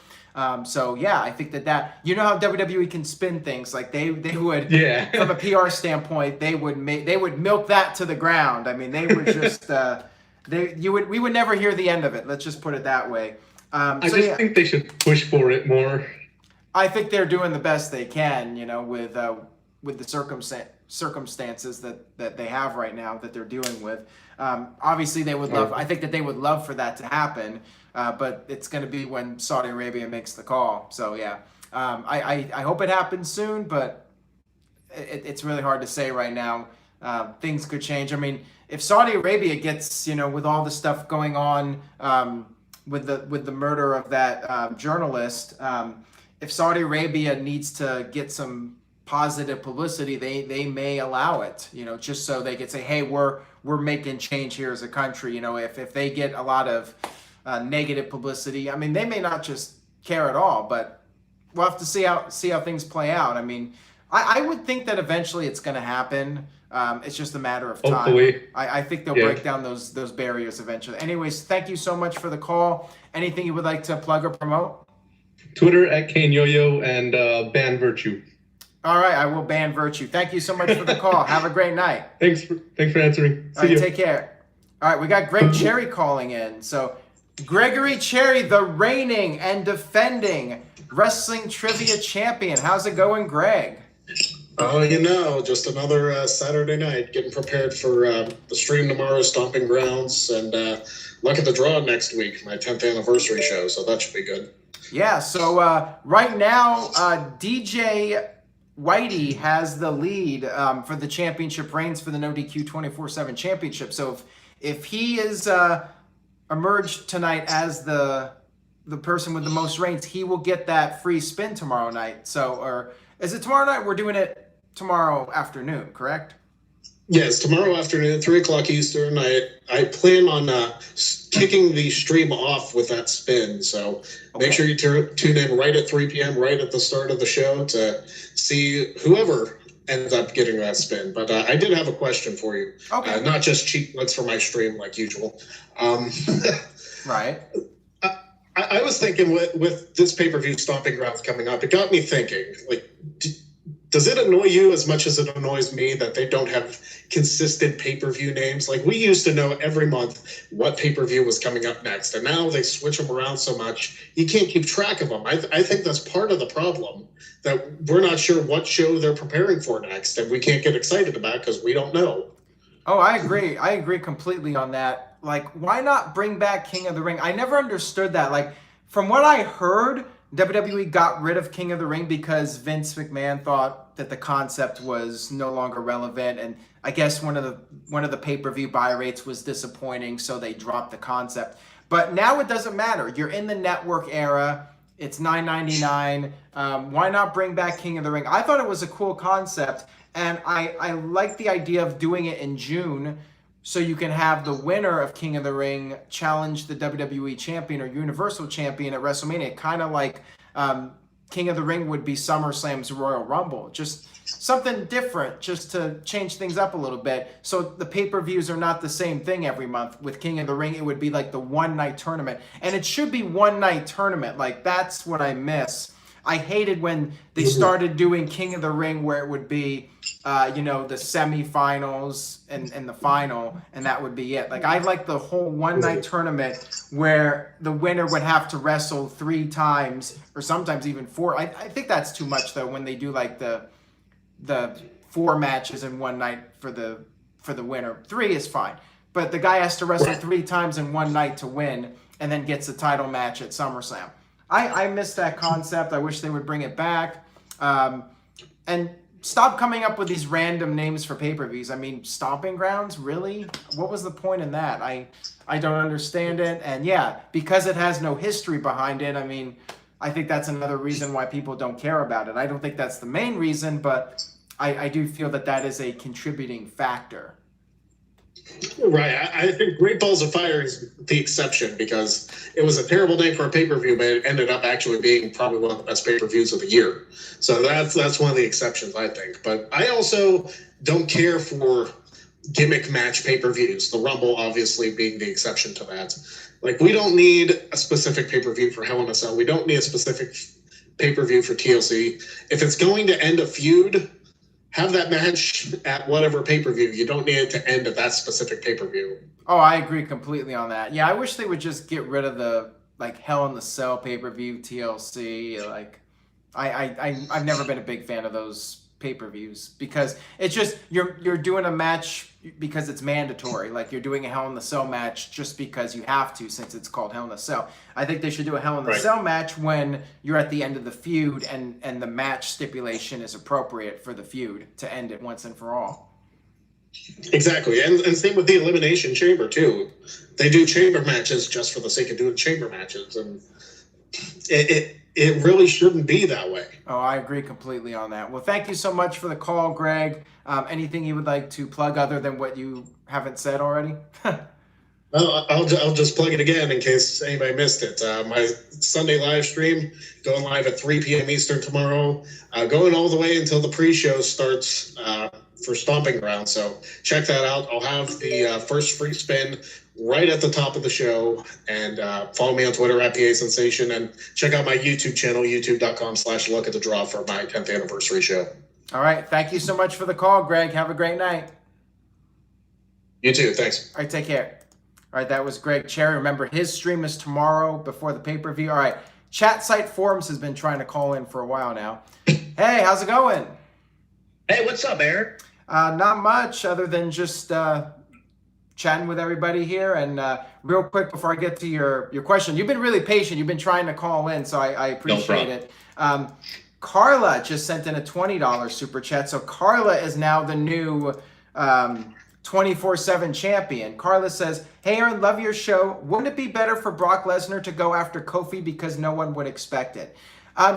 So yeah, I think that you know how WWE can spin things, like they would, Yeah. from a PR standpoint, they would milk that to the ground. I mean, they would just we would never hear the end of it. Let's just put it that way. I think they should push for it more. I think they're doing the best they can, you know, with the circumstances that they have right now that they're dealing with. Obviously, they would love. I think that they would love for that to happen, but it's going to be when Saudi Arabia makes the call. So yeah, I hope it happens soon, but it's really hard to say right now. Things could change. I mean, if Saudi Arabia gets, you know, with all the stuff going on, with the murder of that journalist, if Saudi Arabia needs to get some positive publicity, they may allow it, you know, just so they could say, hey, we're making change here as a country. You know, if they get a lot of negative publicity, I mean, they may not just care at all, but we'll have to see how things play out. I mean, I would think that eventually it's going to happen. It's just a matter of time. Hopefully. I think they'll break down those barriers eventually. Anyways, thank you so much for the call. Anything you would like to plug or promote? Twitter @KaneYoYo and ban Virtue. All right, I will ban Virtue. Thank you so much for the call. Have a great night. Thanks for answering. All right, See you. take care. All right, we got Greg Cherry calling in. So, Gregory Cherry, the reigning and defending wrestling trivia champion. How's it going, Greg? Oh, you know, just another Saturday night, getting prepared for the stream tomorrow, Stomping Grounds, and look at the draw next week, my 10th anniversary show, so that should be good. Yeah, so right now, DJ Whitey has the lead for the championship reigns for the NoDQ 24/7 championship. So if he is emerged tonight as the person with the most reigns, he will get that free spin tomorrow night. So, or is it tomorrow night? We're doing it tomorrow afternoon, correct? Yes, tomorrow afternoon, 3 o'clock Eastern. I plan on kicking the stream off with that spin. So make sure you tune in right at 3 p.m., right at the start of the show to see whoever ends up getting that spin. But I did have a question for you. Okay. Not just cheap notes for my stream like usual. Right. I was thinking with this pay-per-view Stomping Grounds coming up, it got me thinking, like, does it annoy you as much as it annoys me that they don't have consistent pay-per-view names? Like, we used to know every month what pay-per-view was coming up next, and now they switch them around so much, you can't keep track of them. I think that's part of the problem, that we're not sure what show they're preparing for next, and we can't get excited about because we don't know. Oh, I agree. I agree completely on that. Like, why not bring back King of the Ring? I never understood that. Like, from what I heard, WWE got rid of King of the Ring because Vince McMahon thought that the concept was no longer relevant, and I guess one of the pay-per-view buy rates was disappointing, so they dropped the concept. But now it doesn't matter. You're in the network era. It's $9.99. Why not bring back King of the Ring? I thought it was a cool concept, and I like the idea of doing it in June, so you can have the winner of King of the Ring challenge the WWE champion or Universal champion at WrestleMania. Kind of like King of the Ring would be SummerSlam's Royal Rumble. Just something different, just to change things up a little bit. So the pay-per-views are not the same thing every month. With King of the Ring, it would be like the one-night tournament. And it should be one-night tournament. Like, that's what I miss. I hated when they started doing King of the Ring where it would be, the semifinals and the final, and that would be it. Like, I like the whole one-night tournament where the winner would have to wrestle 3 times, or sometimes even 4. I think that's too much, though, when they do like the 4 matches in one night for the winner. 3 is fine, but the guy has to wrestle 3 times in one night to win, and then gets the title match at SummerSlam. I miss that concept. I wish they would bring it back. And stop coming up with these random names for pay-per-views. I mean, Stomping Grounds, really? What was the point in that? I don't understand it. And yeah, because it has no history behind it, I mean, I think that's another reason why people don't care about it. I don't think that's the main reason, but I do feel that is a contributing factor. Right. I think Great Balls of Fire is the exception because it was a terrible name for a pay-per-view, but it ended up actually being probably one of the best pay-per-views of the year. So that's one of the exceptions, I think. But I also don't care for gimmick match pay-per-views, the Rumble obviously being the exception to that. Like, we don't need a specific pay-per-view for Hell in a Cell. We don't need a specific pay-per-view for TLC. If it's going to end a feud, have that match at whatever pay-per-view. You don't need it to end at that specific pay-per-view. Oh, I agree completely on that. Yeah, I wish they would just get rid of the Hell in the Cell pay-per-view, TLC. Like, I've never been a big fan of those pay-per-views because it's just you're doing a match because it's mandatory. Like, you're doing a Hell in the Cell match just because you have to, since it's called Hell in the Cell. I think they should do a Hell in the Cell match when you're at the end of the feud and the match stipulation is appropriate for the feud to end it once and for all. Exactly. And same with the Elimination Chamber too. They do chamber matches just for the sake of doing chamber matches, and it really shouldn't be that way. Oh, I agree completely on that. Well, thank you so much for the call, Greg. Anything you would like to plug other than what you haven't said already? I'll just plug it again in case anybody missed it. My Sunday live stream, going live at 3 p.m. Eastern tomorrow, going all the way until the pre-show starts for Stomping Ground. So check that out. I'll have the first free spin right at the top of the show, and follow me on Twitter at PA Sensation, and check out my YouTube channel, youtube.com/Look at the Draw for my 10th anniversary show. All right. Thank you so much for the call, Greg. Have a great night. You too. Thanks. All right. Take care. All right. That was Greg Cherry. Remember, his stream is tomorrow before the pay-per-view. All right. Chat Site Forums has been trying to call in for a while now. Hey, how's it going? Hey, what's up, Eric? Not much other than just chatting with everybody here. And real quick before I get to your question, you've been really patient. You've been trying to call in, so I appreciate it. Carla just sent in a $20 super chat. So Carla is now the new 24/7 champion. Carla says, "Hey Aaron, love your show. Wouldn't it be better for Brock Lesnar to go after Kofi because no one would expect it?"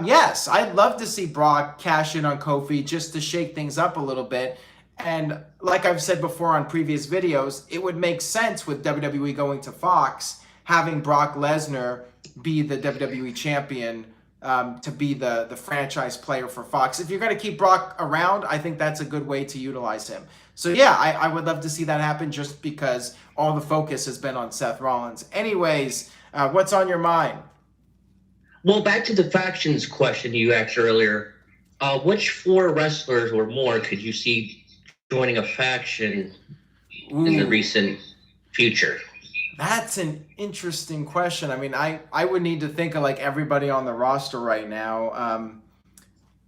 Yes, I'd love to see Brock cash in on Kofi just to shake things up a little bit. And like I've said before on previous videos, it would make sense with WWE going to Fox, having Brock Lesnar be the WWE champion, to be the franchise player for Fox. If you're going to keep Brock around, I think that's a good way to utilize him. So yeah, I would love to see that happen just because all the focus has been on Seth Rollins. Anyways, what's on your mind? Well, back to the factions question you asked earlier. Which 4 wrestlers or more could you see joining a faction in the recent future? That's an interesting question. I mean, I would need to think of like everybody on the roster right now.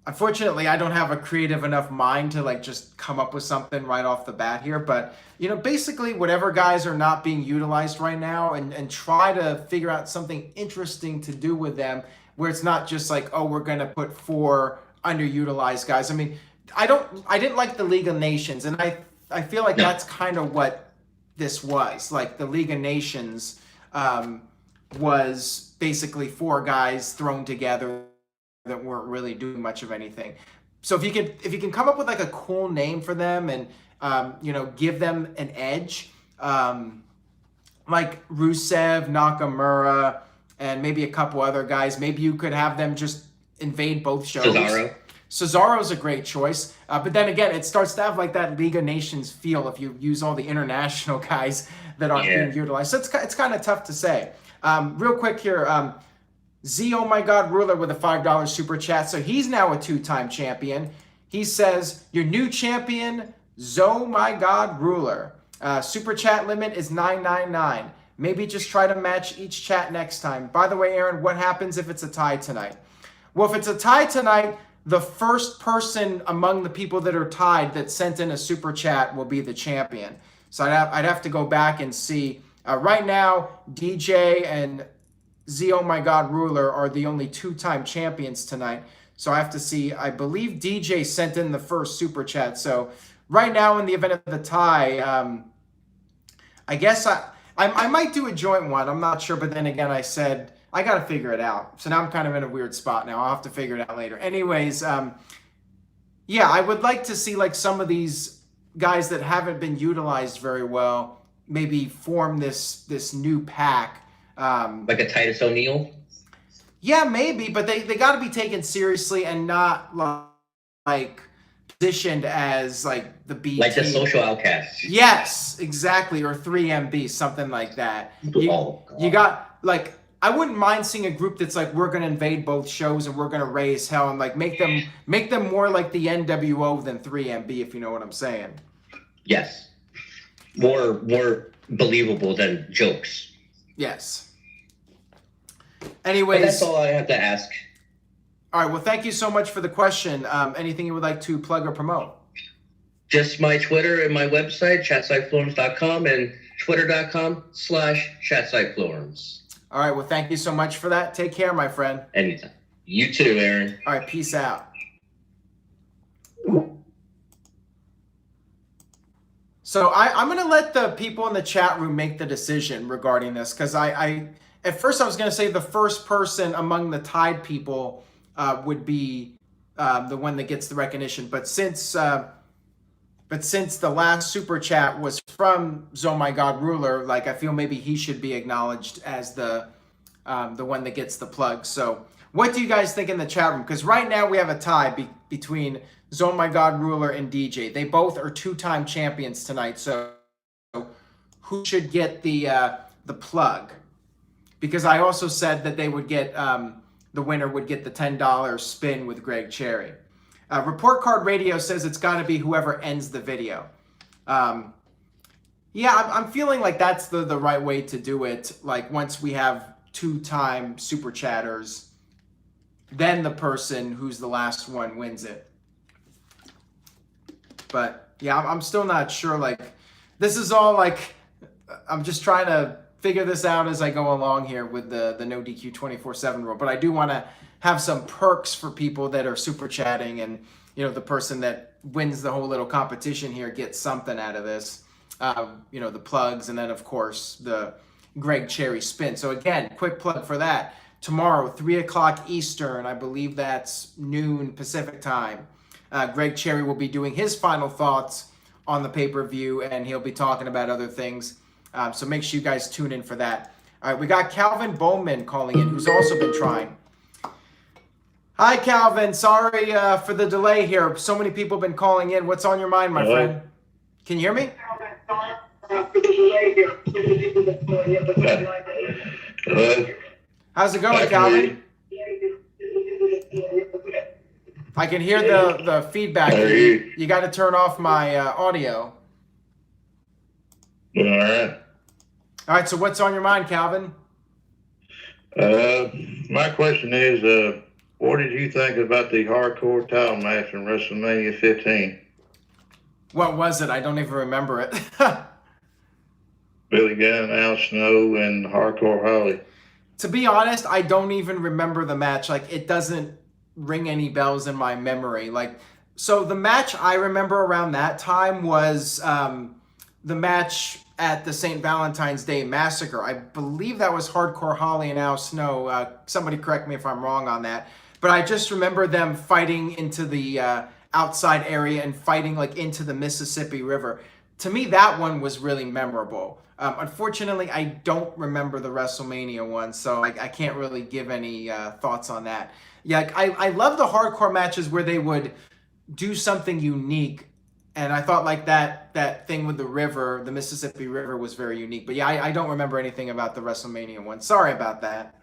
Unfortunately, I don't have a creative enough mind to like just come up with something right off the bat here. But, you know, basically whatever guys are not being utilized right now and try to figure out something interesting to do with them where it's not just like, oh, we're going to put 4 underutilized guys. I mean, I didn't like the League of Nations, and I feel like that's kind of what this was. Like the League of Nations was basically 4 guys thrown together that weren't really doing much of anything. So if you can come up with like a cool name for them and you know, give them an edge, like Rusev, Nakamura, and maybe a couple other guys, maybe you could have them just invade both shows. Cesaro's a great choice, but then again, it starts to have like that League of Nations feel if you use all the international guys that aren't being utilized. So it's kind of tough to say. Real quick here, Z, oh my God, Ruler with a $5 super chat. So he's now a 2-time champion. He says, your new champion, Zo my God, Ruler. Super chat limit is $9.99. Maybe just try to match each chat next time. By the way, Aaron, what happens if it's a tie tonight? Well, if it's a tie tonight, the first person among the people that are tied that sent in a super chat will be the champion. So I'd have to go back and see. Right now, DJ and Z, oh my God, Ruler are the only 2-time champions tonight. So I have to see. I believe DJ sent in the first super chat. So right now, in the event of the tie, I guess I might do a joint one. I'm not sure. But then again, I said I got to figure it out. So now I'm kind of in a weird spot now. I'll have to figure it out later. Anyways, yeah, I would like to see like some of these guys that haven't been utilized very well maybe form this new pack. Like a Titus O'Neil? Yeah, maybe, but they got to be taken seriously and not like positioned as like the B like team. the social outcasts. Yes, exactly, or 3MB, something like that. You got like, I wouldn't mind seeing a group that's like, we're gonna invade both shows and we're gonna raise hell and like make them more like the NWO than 3MB, if you know what I'm saying. Yes, more believable than jokes. Yes. Anyways, but that's all I have to ask. All right. Well, thank you so much for the question. Anything you would like to plug or promote? Just my Twitter and my website, chatsiteforums.com and twitter.com/chatsiteforums. All right. Well, thank you so much for that. Take care, my friend. Anytime. You too, Aaron. All right. Peace out. So I'm going to let the people in the chat room make the decision regarding this, because I at first I was going to say the first person among the tied people would be the one that gets the recognition. But since the last super chat was from Zo My God Ruler, like I feel maybe he should be acknowledged as the one that gets the plug. So what do you guys think in the chat room? Because right now we have a tie between Zo My God Ruler and DJ. They both are 2-time champions tonight. So who should get the plug? Because I also said that they would get the winner would get the $10 spin with Greg Cherry. Report Card Radio says it's got to be whoever ends the video. Yeah, I'm feeling like that's the right way to do it. Like once we have 2-time super chatters, then the person who's the last one wins it. But yeah, I'm still not sure. Like this is all like, I'm just trying to figure this out as I go along here with the no DQ 24/7 rule. But I do want to have some perks for people that are super chatting, and you know, the person that wins the whole little competition here gets something out of this. You know, the plugs, and then of course the Greg Cherry spin. So again, quick plug for that. Tomorrow, 3:00 Eastern, I believe that's noon Pacific time. Greg Cherry will be doing his final thoughts on the pay-per-view, and he'll be talking about other things. So make sure you guys tune in for that. All right, we got Calvin Bowman calling in, who's also been trying. Hi, Calvin. Sorry for the delay here. So many people have been calling in. What's on your mind, my friend? Can you hear me? Hello? How's it going, Calvin? I can hear the feedback. You got to turn off my audio. All right. All right, so what's on your mind, Calvin? My question is, what did you think about the hardcore title match in WrestleMania 15? What was it? I don't even remember it. Billy Gunn, Al Snow, and Hardcore Holly. To be honest, I don't even remember the match. Like, it doesn't ring any bells in my memory. Like, so the match I remember around that time was the match at the St. Valentine's Day Massacre. I believe that was Hardcore Holly and Al Snow. Somebody correct me if I'm wrong on that. But I just remember them fighting into the outside area and fighting like into the Mississippi River. To me, that one was really memorable. Unfortunately, I don't remember the WrestleMania one, so I can't really give any thoughts on that. Yeah, I love the hardcore matches where they would do something unique, and I thought like that thing with the river, the Mississippi River, was very unique. But yeah, I don't remember anything about the WrestleMania one. Sorry about that.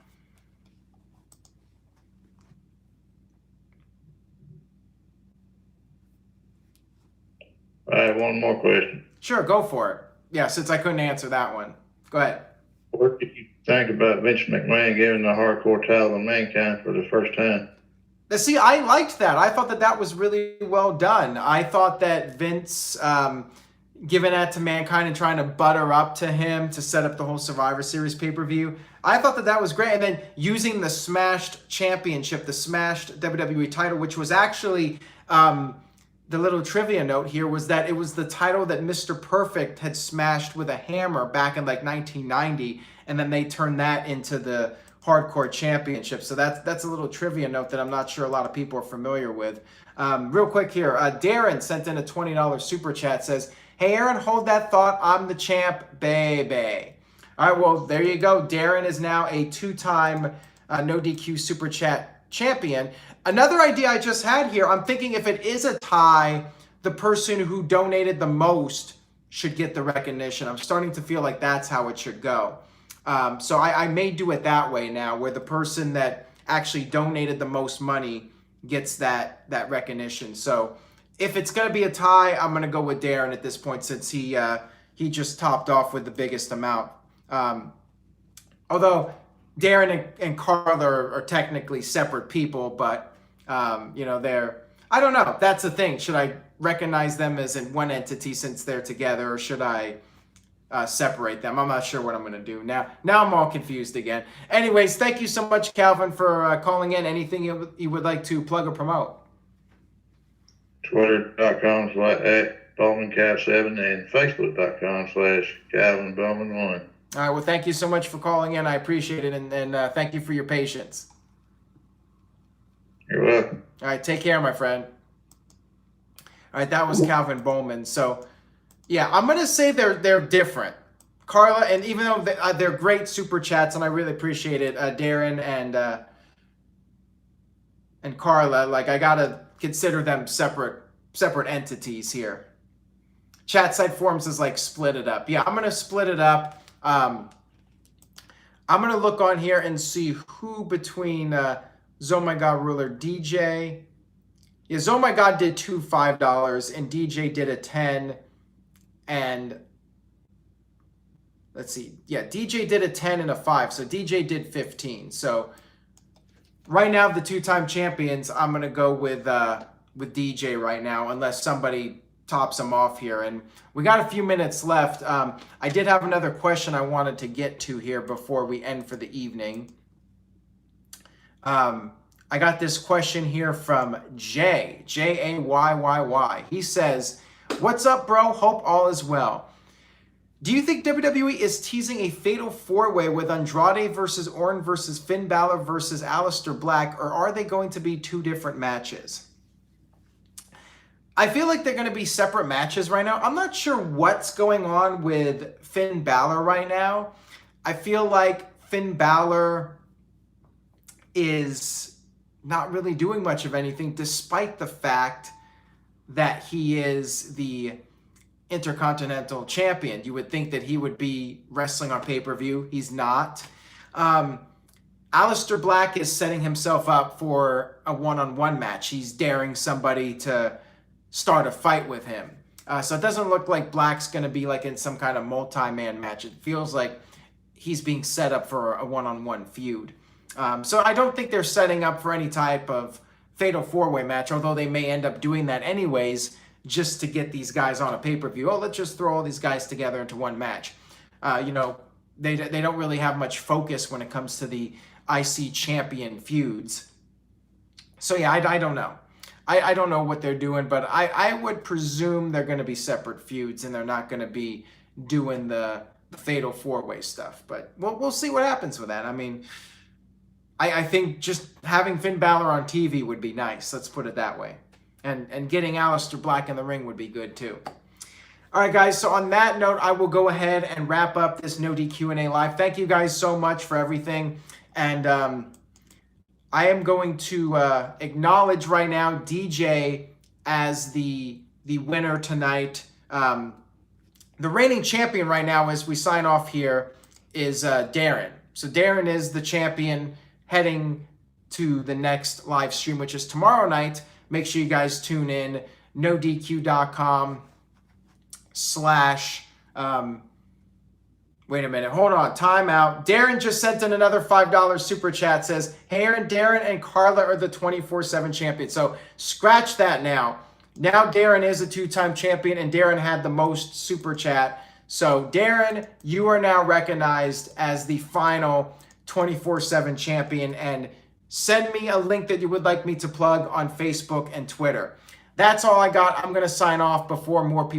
I have one more question. Sure, go for it. Yeah, since I couldn't answer that one. Go ahead. What did you think about Vince McMahon giving the hardcore title to Mankind for the first time? See, I liked that. I thought that was really well done. I thought that Vince giving that to Mankind and trying to butter up to him to set up the whole Survivor Series pay-per-view, I thought that was great. And then using the Smashed Championship, the Smashed WWE title, which was actually... the little trivia note here was that it was the title that Mr. Perfect had smashed with a hammer back in like 1990, and then they turned that into the Hardcore Championship. So that's a little trivia note that I'm not sure a lot of people are familiar with. Real quick here, Darren sent in a $20 super chat, says, "Hey Aaron, hold that thought. I'm the champ, baby." All right, well, there you go. Darren is now a two-time No DQ super chat champion. Another idea I just had here, I'm thinking if it is a tie, the person who donated the most should get the recognition. I'm starting to feel like that's how it should go. So I may do it that way now, where the person that actually donated the most money gets that recognition. So if it's going to be a tie, I'm going to go with Darren at this point, since he just topped off with the biggest amount. Although Darren and Carla are technically separate people, but they're, I don't know. That's the thing. Should I recognize them as in one entity since they're together, or should I separate them? I'm not sure what I'm going to do now. Now I'm all confused again. Anyways, thank you so much, Calvin, for calling in. Anything you would like to plug or promote? Twitter.com/@BowmanCav7 and Facebook.com/CalvinBowman1. All right. Well, thank you so much for calling in. I appreciate it, and thank you for your patience. You're welcome. All right, take care, my friend. All right, that was Calvin Bowman. So, yeah, I'm going to say they're different. Carla, and even though they're great super chats, and I really appreciate it, Darren and Carla, like, I got to consider them separate entities here. Chat site forums is like split it up. Yeah, I'm going to split it up. I'm going to look on here and see who between... Oh My God Ruler, DJ. Yeah, Oh My God did two $5, and DJ did a 10. And let's see. Yeah, DJ did a 10 and a 5. So DJ did 15. So right now, the two-time champions, I'm going to go with DJ right now, unless somebody tops them off here. And we got a few minutes left. I did have another question I wanted to get to here before we end for the evening. I got this question here from Jay, Jayyyy. He says, "What's up, bro? Hope all is well. Do you think WWE is teasing a fatal four-way with Andrade versus Orton versus Finn Balor versus Aleister Black, or are they going to be two different matches?" I feel like they're going to be separate matches right now. I'm not sure what's going on with Finn Balor right now. I feel like Finn Balor is not really doing much of anything, despite the fact that he is the Intercontinental Champion. You would think that he would be wrestling on pay-per-view. He's not. Aleister Black is setting himself up for a one-on-one match. He's daring somebody to start a fight with him. So it doesn't look like Black's going to be like in some kind of multi-man match. It feels like he's being set up for a one-on-one feud. So I don't think they're setting up for any type of fatal four-way match, although they may end up doing that anyways just to get these guys on a pay-per-view. Oh, let's just throw all these guys together into one match. You know, they don't really have much focus when it comes to the IC champion feuds. So yeah, I don't know. I don't know what they're doing, but I would presume they're going to be separate feuds and they're not going to be doing the fatal four-way stuff. But we'll see what happens with that. I mean, I think just having Finn Balor on TV would be nice. Let's put it that way. And getting Aleister Black in the ring would be good too. All right, guys. So on that note, I will go ahead and wrap up this NoDQ&A live. Thank you guys so much for everything. And I am going to acknowledge right now DJ as the winner tonight. The reigning champion right now, as we sign off here, is Darren. So Darren is the champion heading to the next live stream, which is tomorrow night. Make sure you guys tune in. NoDQ.com/ wait a minute, hold on, time out. Darren just sent in another $5 super chat, says, hey Aaron, Darren and Carla are the 24/7 champions. So scratch that now. Now Darren is a two-time champion and Darren had the most super chat. So Darren, you are now recognized as the final 24/7 champion, and send me a link that you would like me to plug on Facebook and Twitter. That's all I got. I'm going to sign off before more people